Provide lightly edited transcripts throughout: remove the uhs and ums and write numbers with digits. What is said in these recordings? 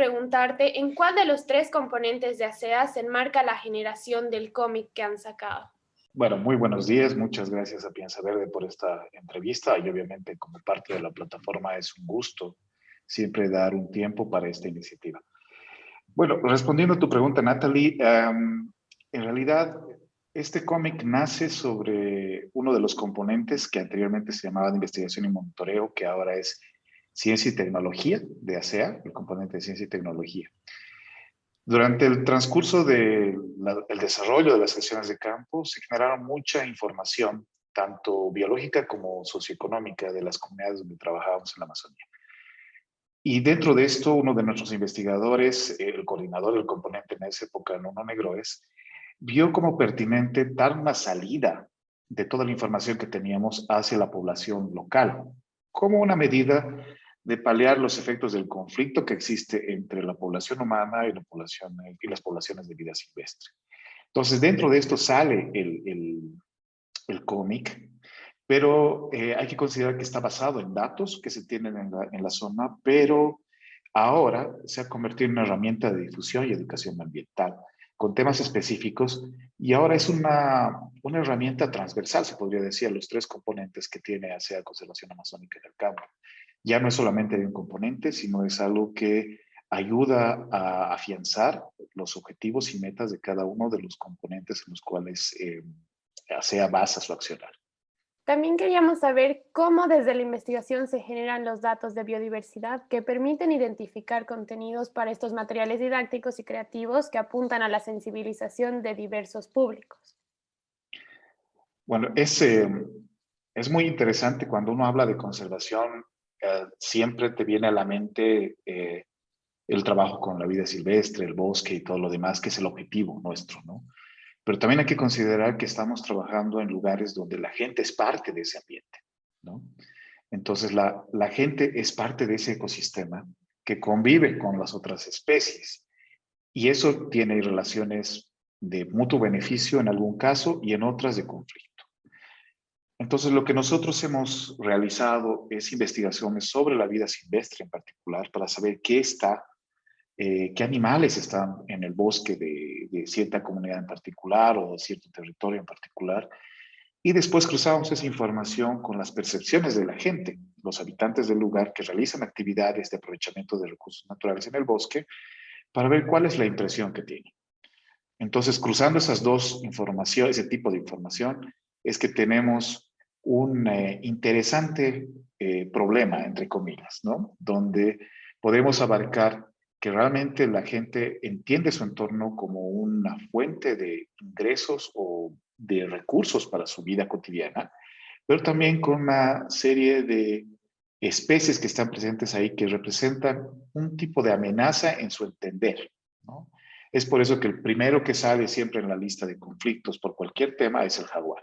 preguntarte en cuál de los tres componentes de ASEA se enmarca la generación del cómic que han sacado. Bueno, muy buenos días. Muchas gracias a Piensa Verde por esta entrevista y obviamente como parte de la plataforma es un gusto siempre dar un tiempo para esta iniciativa. Bueno, respondiendo a tu pregunta, Natalie, en realidad este cómic nace sobre uno de los componentes que anteriormente se llamaba de investigación y monitoreo, que ahora es ciencia y tecnología de ASEA, el componente de ciencia y tecnología. Durante el transcurso del desarrollo de las sesiones de campo, se generaron mucha información, tanto biológica como socioeconómica, de las comunidades donde trabajábamos en la Amazonía. Y dentro de esto, uno de nuestros investigadores, el coordinador del componente en esa época, Nuno Negroes, vio como pertinente dar una salida de toda la información que teníamos hacia la población local, como una medida de paliar los efectos del conflicto que existe entre la población humana y, las poblaciones de vida silvestre. Entonces, dentro de esto sale el cómic, pero hay que considerar que está basado en datos que se tienen en la zona, pero ahora se ha convertido en una herramienta de difusión y educación ambiental con temas específicos y ahora es una herramienta transversal, se podría decir, a los tres componentes que tiene ASEA Conservación Amazónica en el campo. Ya no es solamente de un componente, sino es algo que ayuda a afianzar los objetivos y metas de cada uno de los componentes en los cuales ASEA basa su accionar. También queríamos saber cómo desde la investigación se generan los datos de biodiversidad que permiten identificar contenidos para estos materiales didácticos y creativos que apuntan a la sensibilización de diversos públicos. Bueno, es muy interesante cuando uno habla de conservación, siempre te viene a la mente el trabajo con la vida silvestre, el bosque y todo lo demás, que es el objetivo nuestro, ¿no? Pero también hay que considerar que estamos trabajando en lugares donde la gente es parte de ese ambiente, ¿no? Entonces, la gente es parte de ese ecosistema que convive con las otras especies. Y eso tiene relaciones de mutuo beneficio en algún caso y en otras de conflicto. Entonces, lo que nosotros hemos realizado es investigaciones sobre la vida silvestre en particular para saber qué animales están en el bosque de cierta comunidad en particular o de cierto territorio en particular. Y después cruzamos esa información con las percepciones de la gente, los habitantes del lugar que realizan actividades de aprovechamiento de recursos naturales en el bosque, para ver cuál es la impresión que tienen. Entonces, cruzando esas dos informaciones, ese tipo de información, es que tenemos un interesante problema, entre comillas, ¿no? Donde podemos abarcar que realmente la gente entiende su entorno como una fuente de ingresos o de recursos para su vida cotidiana, pero también con una serie de especies que están presentes ahí que representan un tipo de amenaza en su entender, ¿no? Es por eso que el primero que sale siempre en la lista de conflictos por cualquier tema es el jaguar,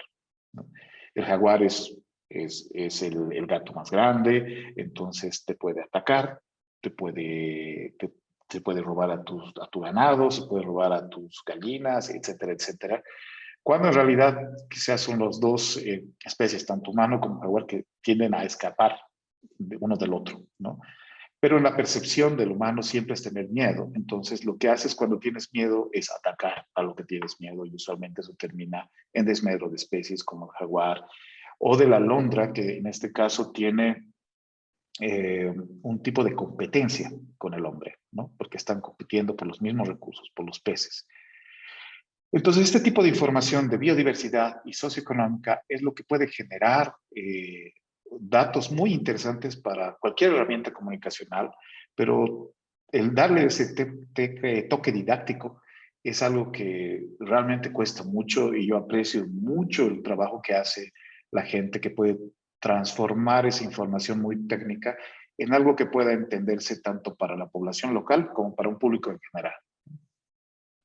¿no? El jaguar es el gato más grande, entonces te puede atacar, te puede robar a tu ganado, se puede robar a tus gallinas, etcétera, etcétera. Cuando en realidad quizás son los dos especies, tanto humano como jaguar, que tienden a escapar de uno del otro, ¿no? Pero en la percepción del humano siempre es tener miedo. Entonces, lo que haces cuando tienes miedo es atacar a lo que tienes miedo y usualmente eso termina en desmedro de especies como el jaguar o de la alondra, que en este caso tiene un tipo de competencia con el hombre, ¿no? Porque están compitiendo por los mismos recursos, por los peces. Entonces, este tipo de información de biodiversidad y socioeconómica es lo que puede generar datos muy interesantes para cualquier herramienta comunicacional, pero el darle ese toque didáctico es algo que realmente cuesta mucho y yo aprecio mucho el trabajo que hace la gente que puede transformar esa información muy técnica en algo que pueda entenderse tanto para la población local como para un público en general.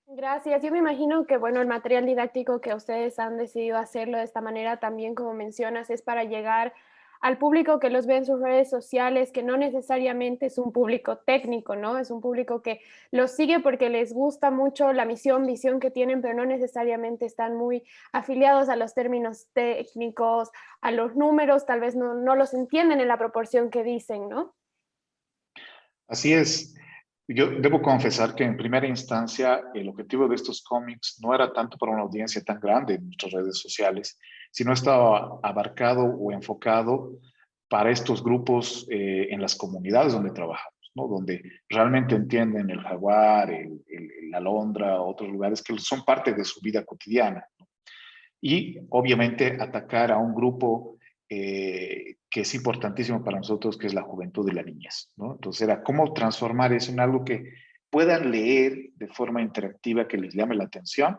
Gracias. Yo me imagino que, bueno, el material didáctico que ustedes han decidido hacerlo de esta manera también, como mencionas, es para llegar al público que los ve en sus redes sociales, que no necesariamente es un público técnico, ¿no? Es un público que los sigue porque les gusta mucho la misión, visión que tienen, pero no necesariamente están muy afiliados a los términos técnicos, a los números, tal vez no los entienden en la proporción que dicen, ¿no? Así es. Yo debo confesar que en primera instancia el objetivo de estos cómics no era tanto para una audiencia tan grande en nuestras redes sociales, sino estaba abarcado o enfocado para estos grupos en las comunidades donde trabajamos, ¿no? Donde realmente entienden el jaguar, la alondra, otros lugares que son parte de su vida cotidiana, ¿no? Y obviamente atacar a un grupo que es importantísimo para nosotros, que es la juventud y la niñez, ¿no? Entonces era cómo transformar eso en algo que puedan leer de forma interactiva, que les llame la atención,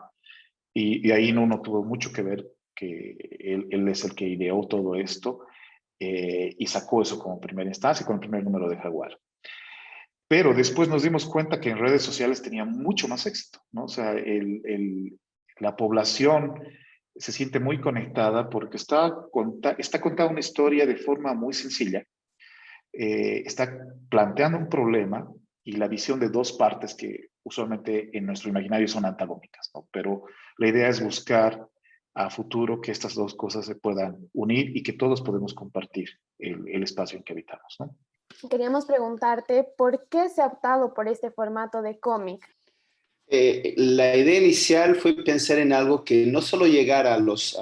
y ahí uno tuvo mucho que ver, que él es el que ideó todo esto y sacó eso como primera instancia, con el primer número de Jaguar. Pero después nos dimos cuenta que en redes sociales tenía mucho más éxito, ¿no? O sea, la población se siente muy conectada porque está contada una historia de forma muy sencilla, está planteando un problema y la visión de dos partes que usualmente en nuestro imaginario son antagónicas, ¿no? Pero la idea es buscar a futuro que estas dos cosas se puedan unir y que todos podemos compartir el espacio en que habitamos, ¿no? Queríamos preguntarte por qué se ha optado por este formato de cómic. La idea inicial fue pensar en algo que no solo llegara a los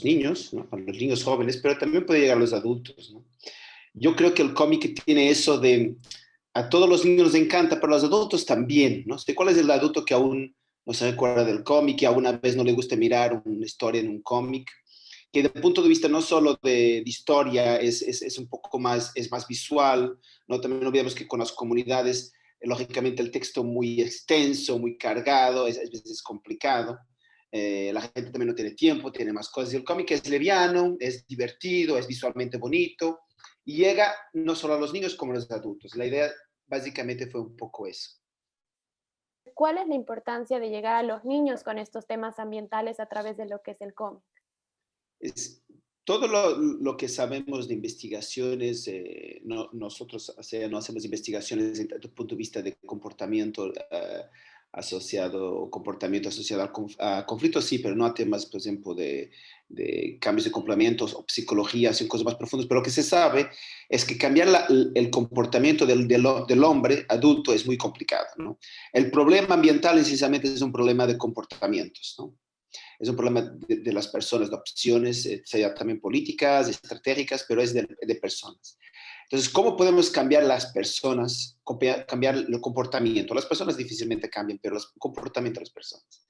niños, ¿no? A los niños jóvenes, pero también puede llegar a los adultos, ¿no? Yo creo que el cómic tiene eso de a todos los niños les encanta, pero a los adultos también, ¿no? sé ¿Cuál es el adulto que aún no se acuerda del cómic y alguna vez no le gusta mirar una historia en un cómic? Que desde el punto de vista no solo de historia es un poco más, es más visual, ¿no? También no olvidemos que con las comunidades, lógicamente el texto muy extenso, muy cargado, a veces es complicado. La gente también no tiene tiempo, tiene más cosas. Y el cómic es liviano, es divertido, es visualmente bonito y llega no solo a los niños como a los adultos. La idea básicamente fue un poco eso. ¿Cuál es la importancia de llegar a los niños con estos temas ambientales a través de lo que es el cómic? Es, todo lo que sabemos de investigaciones, nosotros no hacemos investigaciones desde el punto de vista de comportamiento comportamiento asociado a conflictos, sí, pero no a temas, por ejemplo, de cambios de comportamientos o psicología, son cosas más profundas. Pero lo que se sabe es que cambiar el comportamiento del hombre adulto es muy complicado, ¿no? El problema ambiental, precisamente, es un problema de comportamientos, ¿no? Es un problema de las personas, de opciones, sea también políticas, estratégicas, pero es de personas. Entonces, ¿cómo podemos cambiar las personas, cambiar el comportamiento? Las personas difícilmente cambian, pero el comportamiento de las personas.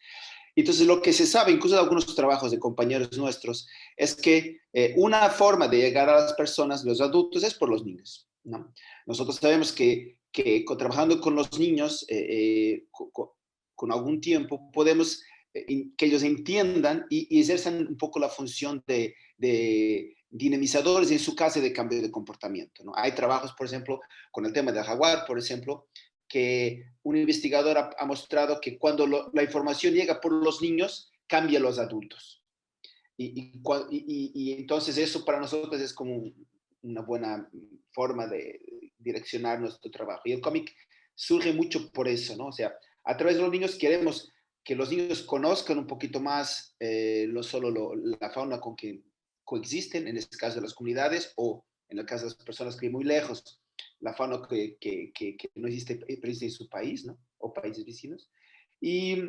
Entonces, lo que se sabe, incluso de algunos trabajos de compañeros nuestros, es que una forma de llegar a las personas, los adultos, es por los niños, ¿no? Nosotros sabemos que trabajando con los niños, con algún tiempo, podemos que ellos entiendan y ejerzan un poco la función de dinamizadores en su caso de cambio de comportamiento, ¿no? Hay trabajos, por ejemplo, con el tema del jaguar, por ejemplo, que un investigador ha mostrado que cuando la información llega por los niños, cambia a los adultos. Y entonces eso para nosotros es como una buena forma de direccionar nuestro trabajo. Y el cómic surge mucho por eso, ¿no? O sea, a través de los niños queremos que los niños conozcan un poquito más no solo la fauna con que coexisten, en este caso de las comunidades, o en el caso de las personas que viven muy lejos, la fauna que no existe, en su país, ¿no? O países vecinos. Y,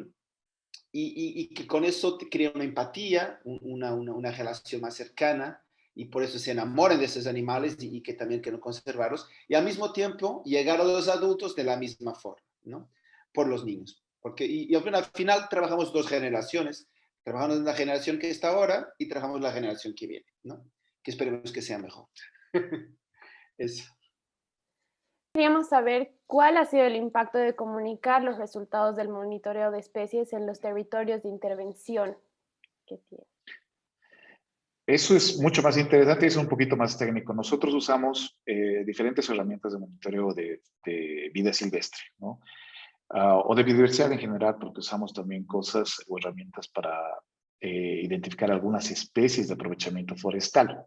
y que con eso te crea una empatía, una relación más cercana, y por eso se enamoran de esos animales y que también quieren conservarlos, y al mismo tiempo llegar a los adultos de la misma forma, ¿no? Por los niños. Porque, y al final trabajamos dos generaciones, trabajamos en la generación que está ahora y trabajamos en la generación que viene, ¿no? Que esperemos que sea mejor. Eso. Queríamos saber cuál ha sido el impacto de comunicar los resultados del monitoreo de especies en los territorios de intervención que tiene. Eso es mucho más interesante y es un poquito más técnico. Nosotros usamos diferentes herramientas de monitoreo de vida silvestre, ¿no? O de biodiversidad en general, porque usamos también cosas o herramientas para identificar algunas especies de aprovechamiento forestal.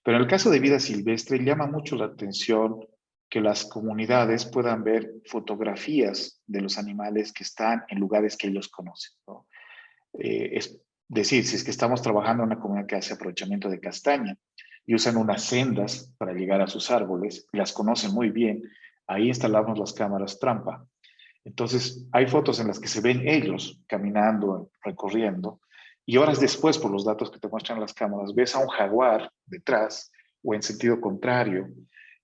Pero en el caso de vida silvestre, llama mucho la atención que las comunidades puedan ver fotografías de los animales que están en lugares que ellos conocen, ¿no? Es decir, si es que estamos trabajando en una comunidad que hace aprovechamiento de castaña y usan unas sendas para llegar a sus árboles, las conocen muy bien, ahí instalamos las cámaras trampa. Entonces, hay fotos en las que se ven ellos caminando, recorriendo, y horas después, por los datos que te muestran las cámaras, ves a un jaguar detrás o en sentido contrario,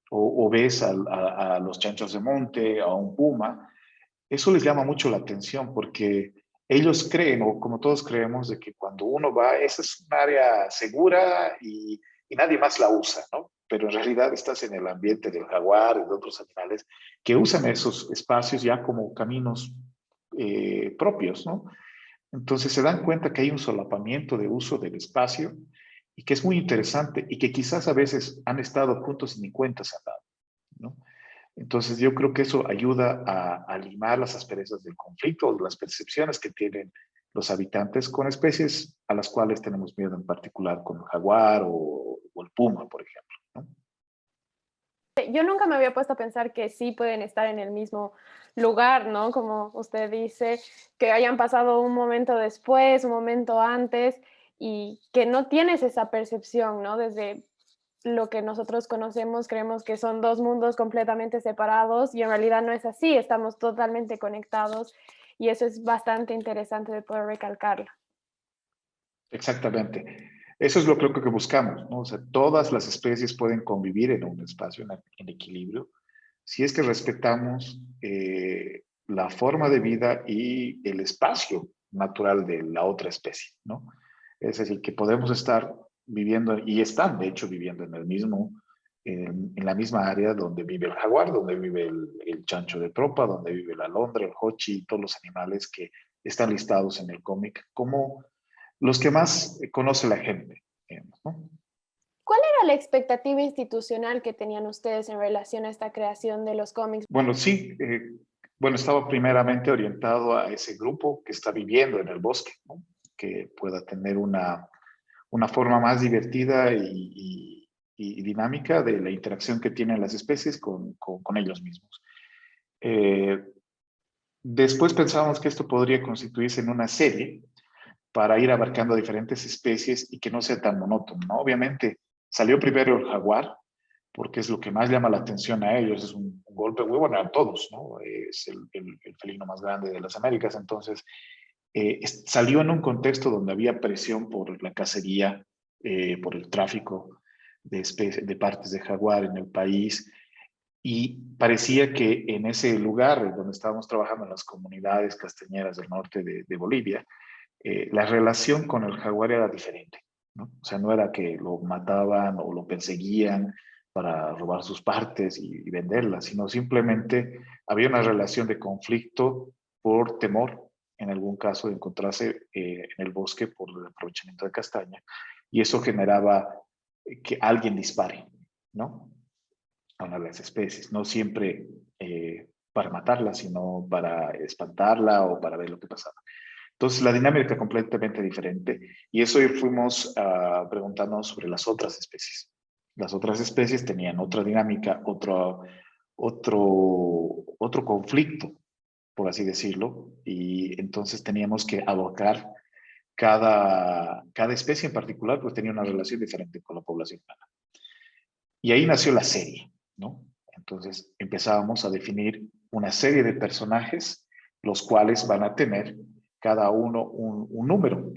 o ves a los chanchos de monte, a un puma. Eso les llama mucho la atención porque ellos creen, o como todos creemos, de que cuando uno va, esa es un área segura y nadie más la usa, ¿no? Pero en realidad estás en el ambiente del jaguar y de otros animales que usan esos espacios ya como caminos propios, ¿no? Entonces se dan cuenta que hay un solapamiento de uso del espacio y que es muy interesante y que quizás a veces han estado juntos y ni cuenta se han dado, ¿no? Entonces yo creo que eso ayuda a limar las asperezas del conflicto, las percepciones que tienen los habitantes con especies a las cuales tenemos miedo, en particular con el jaguar o el puma, por ejemplo, ¿no? Yo nunca me había puesto a pensar que sí pueden estar en el mismo lugar, ¿no? Como usted dice, que hayan pasado un momento después, un momento antes, y que no tienes esa percepción, ¿no? Desde lo que nosotros conocemos, creemos que son dos mundos completamente separados y en realidad no es así, estamos totalmente conectados y eso es bastante interesante de poder recalcarlo. Exactamente. Eso es lo creo que buscamos, ¿no? O sea, todas las especies pueden convivir en un espacio en equilibrio si es que respetamos la forma de vida y el espacio natural de la otra especie, ¿no? Es decir, que podemos estar viviendo, y están de hecho viviendo en el mismo, en la misma área donde vive el jaguar, donde vive el chancho de tropa, donde vive la alondra, el hochi y todos los animales que están listados en el cómic como los que más conoce la gente, digamos, ¿no? ¿Cuál era la expectativa institucional que tenían ustedes en relación a esta creación de los cómics? Bueno, sí, bueno, estaba primeramente orientado a ese grupo que está viviendo en el bosque, ¿no? Que pueda tener una forma más divertida y dinámica de la interacción que tienen las especies con ellos mismos. Eh, Después pensábamos que esto podría constituirse en una serie para ir abarcando diferentes especies y que no sea tan monótono, ¿no? Obviamente salió primero el jaguar, porque es lo que más llama la atención a ellos, es un golpe muy bueno a todos, ¿no? Es el felino más grande de las Américas, entonces salió en un contexto donde había presión por la cacería, por el tráfico de partes de jaguar en el país, y parecía que en ese lugar donde estábamos trabajando en las comunidades castañeras del norte de Bolivia, la relación con el jaguar era diferente, ¿no? O sea, no era que lo mataban o lo perseguían para robar sus partes y venderlas, sino simplemente había una relación de conflicto por temor, en algún caso, de encontrarse en el bosque por el aprovechamiento de castaña, y eso generaba que alguien dispare, ¿no? A una de las especies, no siempre para matarla, sino para espantarla o para ver lo que pasaba. Entonces, la dinámica completamente diferente. Y eso fuimos preguntándonos sobre las otras especies. Las otras especies tenían otra dinámica, otro conflicto, por así decirlo. Y entonces teníamos que abocar cada especie en particular, pues tenía una relación diferente con la población humana. Y ahí nació la serie, ¿no? Entonces empezábamos a definir una serie de personajes, los cuales van a tener cada uno un número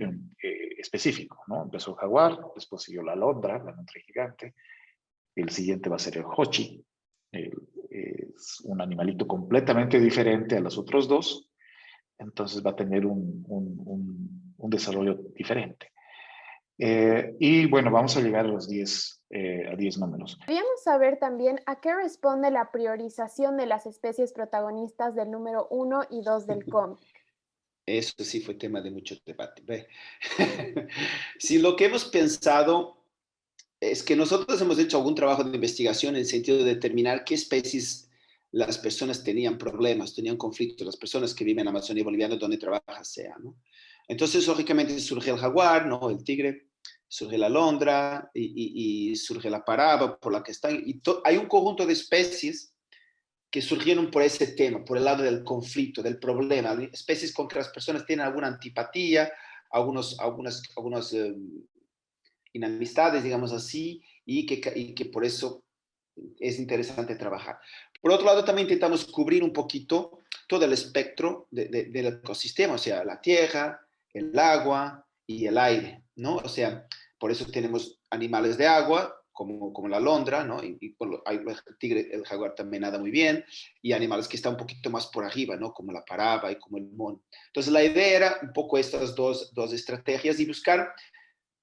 específico, ¿no? Empezó el jaguar, después siguió la alondra, la nutria gigante, el siguiente va a ser el hochi, es un animalito completamente diferente a los otros dos, entonces va a tener un desarrollo diferente. Y bueno, vamos a llegar a los 10 números. Queríamos saber también a qué responde la priorización de las especies protagonistas del número 1 y 2 del cómic. Eso sí fue tema de mucho debate. Ve. Sí, lo que hemos pensado es que nosotros hemos hecho algún trabajo de investigación en el sentido de determinar qué especies las personas tenían problemas, tenían conflictos, las personas que viven en la Amazonía boliviana donde trabaja sea, ¿no? Entonces, lógicamente, surge el jaguar, ¿no? El tigre, surge la alondra y surge la paraba por la que están. Hay un conjunto de especies que surgieron por ese tema, por el lado del conflicto, del problema, especies con que las personas tienen alguna antipatía, algunas inamistades, digamos así, y que por eso es interesante trabajar. Por otro lado, también intentamos cubrir un poquito todo el espectro del ecosistema, o sea, la tierra, el agua y el aire, ¿no? O sea, por eso tenemos animales de agua, como la alondra, ¿no? El tigre, el jaguar también nada muy bien, y animales que están un poquito más por arriba, ¿no? Como la paraba y como el mono. Entonces, la idea era un poco estas dos estrategias y buscar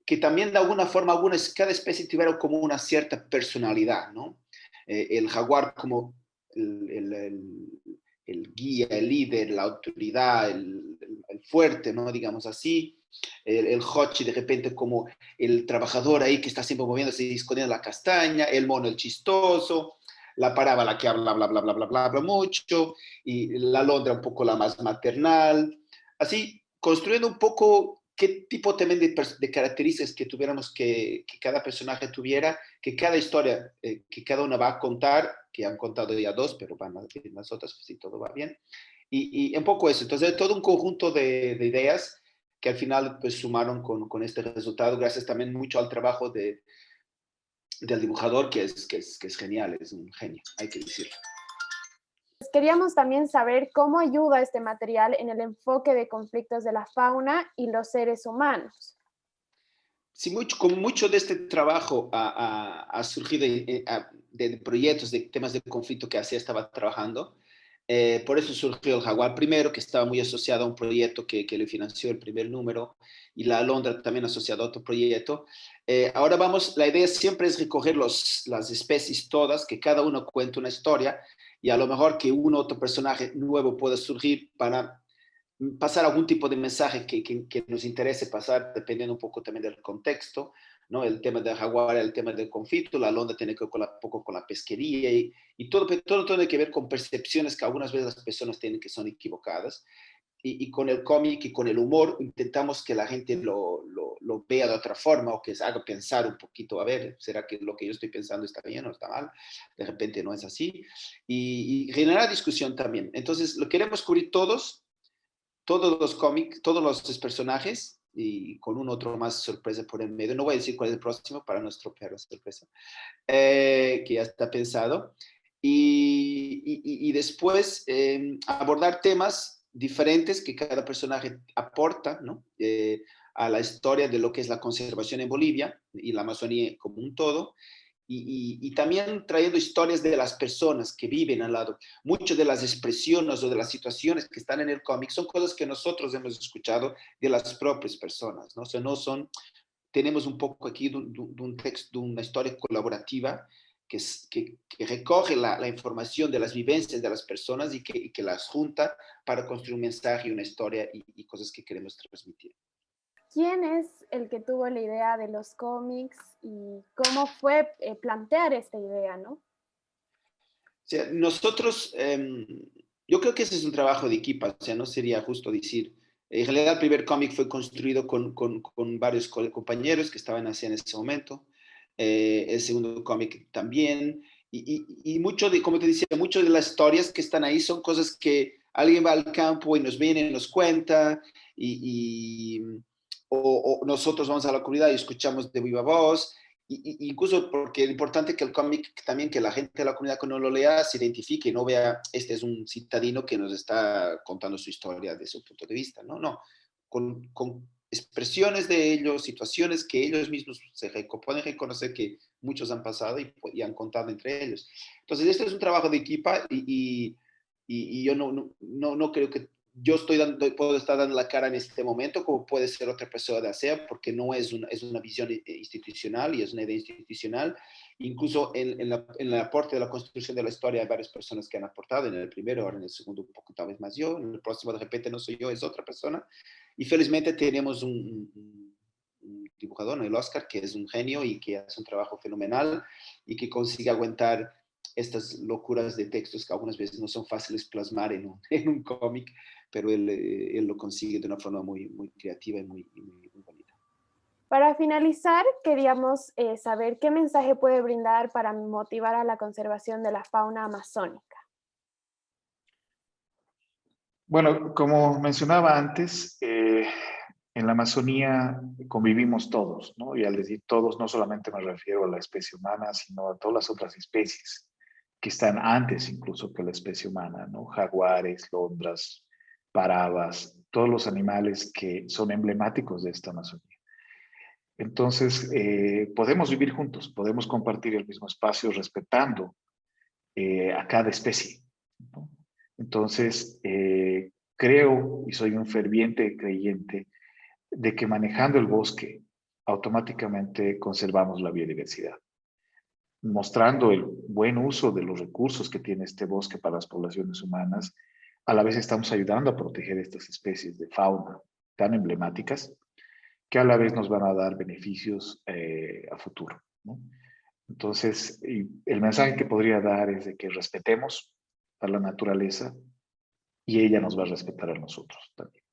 que también de alguna forma cada especie tuviera como una cierta personalidad, ¿no? El jaguar como el, el, el, el guía, el líder, la autoridad, el fuerte, ¿no? Digamos así. El hochi de repente como el trabajador ahí que está siempre moviéndose y escondiendo la castaña, el mono el chistoso, la parábola que habla, bla, bla, bla, bla, bla, bla mucho, y la alondra un poco la más maternal. Así, construyendo un poco qué tipo también de características que tuviéramos que cada personaje tuviera, que cada historia que cada una va a contar, que han contado ya dos, pero van a ir las otras si todo va bien, y un poco eso. Entonces, todo un conjunto de ideas que al final pues sumaron con este resultado, gracias también mucho al trabajo del dibujador, que es genial, es un genio, hay que decirlo. Queríamos también saber cómo ayuda este material en el enfoque de conflictos de la fauna y los seres humanos. Sí, como mucho de este trabajo ha surgido de proyectos, de temas de conflicto que hacía estaba trabajando. Por eso surgió el Jaguar primero, que estaba muy asociado a un proyecto que le financió el primer número, y la Alondra también asociada a otro proyecto. Ahora la idea siempre es recoger las especies todas, que cada uno cuente una historia, y a lo mejor que otro personaje nuevo pueda surgir para pasar algún tipo de mensaje que nos interese pasar, dependiendo un poco también del contexto, ¿no? El tema del jaguar, el tema del conflicto, la alondra tiene que ver un poco con la pesquería y todo tiene que ver con percepciones que algunas veces las personas tienen que son equivocadas. Y con el cómic y con el humor intentamos que la gente lo vea de otra forma o que se haga pensar un poquito, a ver, ¿será que lo que yo estoy pensando está bien o está mal? De repente no es así. Y generar discusión también. Entonces, lo queremos cubrir todos los cómics, todos los personajes y con un otro más sorpresa por el medio. No voy a decir cuál es el próximo para no estropear la sorpresa, que ya está pensado. Y después abordar temas diferentes que cada personaje aporta, ¿no? A la historia de lo que es la conservación en Bolivia y la Amazonía como un todo. Y también trayendo historias de las personas que viven al lado. Muchas de las expresiones o de las situaciones que están en el cómic son cosas que nosotros hemos escuchado de las propias personas, ¿no? O sea, no son, tenemos un poco aquí de un texto, de una historia colaborativa que recoge la información de las vivencias de las personas y que las junta para construir un mensaje, una historia y cosas que queremos transmitir. ¿Quién es el que tuvo la idea de los cómics y cómo fue plantear esta idea, no? O sea, nosotros, yo creo que ese es un trabajo de equipo, o sea, no sería justo decir, en realidad el primer cómic fue construido con varios compañeros que estaban así en ese momento, el segundo cómic también, y mucho de, como te decía, muchas de las historias que están ahí son cosas que alguien va al campo y nos viene y nos cuenta, o nosotros vamos a la comunidad y escuchamos de viva voz, incluso porque es importante que el cómic también, que la gente de la comunidad cuando lo lea se identifique y no vea, este es un citadino que nos está contando su historia de su punto de vista, no, no, con expresiones de ellos, situaciones que ellos mismos pueden reconocer que muchos han pasado y han contado entre ellos. Entonces, este es un trabajo de equipa y yo no creo que yo puedo estar dando la cara en este momento, como puede ser otra persona de hacer, porque no es una visión institucional y es una idea institucional. Incluso en el aporte de la construcción de la historia hay varias personas que han aportado, en el primero, ahora en el segundo un poco tal vez más yo, en el próximo de repente no soy yo, es otra persona. Y felizmente tenemos un dibujador, ¿no? El Oscar, que es un genio y que hace un trabajo fenomenal y que consigue aguantar estas locuras de textos que algunas veces no son fáciles plasmar en un cómic, pero él lo consigue de una forma muy, muy creativa y muy bonita. Para finalizar, queríamos saber qué mensaje puede brindar para motivar a la conservación de la fauna amazónica. Bueno, como mencionaba antes, En la Amazonía convivimos todos, ¿no? Y al decir todos, no solamente me refiero a la especie humana, sino a todas las otras especies que están antes incluso que la especie humana, ¿no? Jaguares, londras, parabas, todos los animales que son emblemáticos de esta Amazonía. Entonces, podemos vivir juntos, podemos compartir el mismo espacio respetando a cada especie, ¿no? Entonces, creo y soy un ferviente creyente de que manejando el bosque automáticamente conservamos la biodiversidad, mostrando el buen uso de los recursos que tiene este bosque para las poblaciones humanas. A la vez estamos ayudando a proteger estas especies de fauna tan emblemáticas que a la vez nos van a dar beneficios a futuro, ¿no? Entonces, el mensaje que podría dar es de que respetemos a la naturaleza y ella nos va a respetar a nosotros también.